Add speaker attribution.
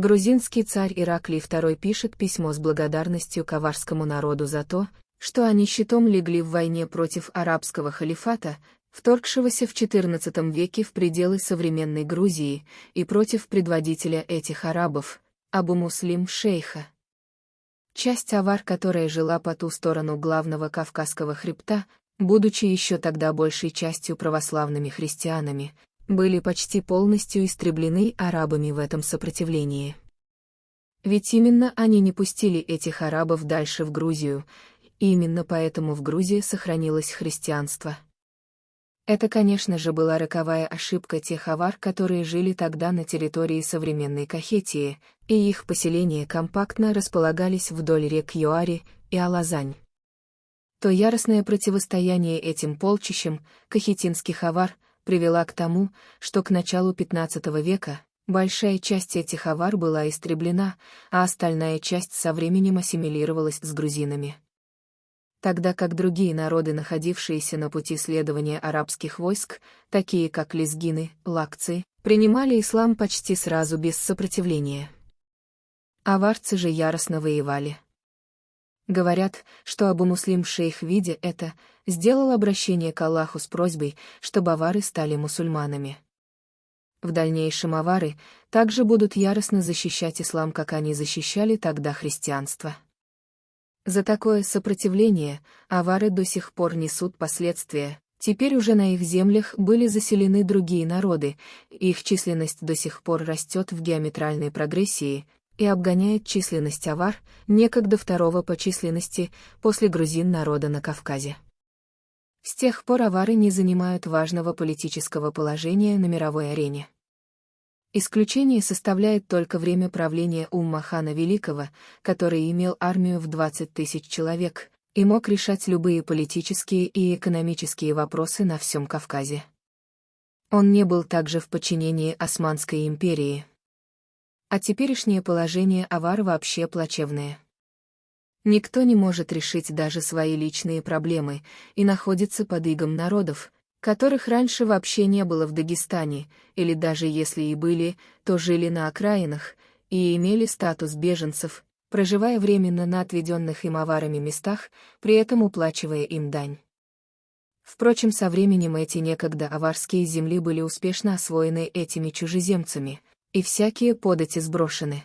Speaker 1: Грузинский царь Ираклий II пишет письмо с благодарностью к аварскому народу за то, что они щитом легли в войне против арабского халифата, вторгшегося в XIV веке в пределы современной Грузии, и против предводителя этих арабов, Абу-Муслим шейха. Часть авар, которая жила по ту сторону главного Кавказского хребта, будучи еще тогда большей частью православными христианами, были почти полностью истреблены арабами в этом сопротивлении. Ведь именно они не пустили этих арабов дальше в Грузию, и именно поэтому в Грузии сохранилось христианство. Это, конечно же, была роковая ошибка тех авар, которые жили тогда на территории современной Кахетии, и их поселения компактно располагались вдоль рек Юари и Алазань. То яростное противостояние этим полчищам кахетинских авар привела к тому, что к началу XV века большая часть этих авар была истреблена, а остальная часть со временем ассимилировалась с грузинами. Тогда как другие народы, находившиеся на пути следования арабских войск, такие как лезгины, лакцы, принимали ислам почти сразу без сопротивления. Аварцы же яростно воевали. Говорят, что Абу-Муслим шейх, видя это, сделал обращение к Аллаху с просьбой, чтобы авары стали мусульманами. В дальнейшем авары также будут яростно защищать ислам, как они защищали тогда христианство. За такое сопротивление авары до сих пор несут последствия. Теперь уже на их землях были заселены другие народы, их численность до сих пор растет в геометральной прогрессии и обгоняет численность авар, некогда второго по численности после грузин народа на Кавказе. С тех пор авары не занимают важного политического положения на мировой арене. Исключение составляет только время правления Умма-хана Великого, который имел армию в 20 тысяч человек и мог решать любые политические и экономические вопросы на всем Кавказе. Он не был также в подчинении Османской империи. А теперешнее положение авар вообще плачевное. Никто не может решить даже свои личные проблемы и находится под игом народов, которых раньше вообще не было в Дагестане, или даже если и были, то жили на окраинах и имели статус беженцев, проживая временно на отведенных им аварами местах, при этом уплачивая им дань. Впрочем, со временем эти некогда аварские земли были успешно освоены этими чужеземцами, и всякие подати сброшены.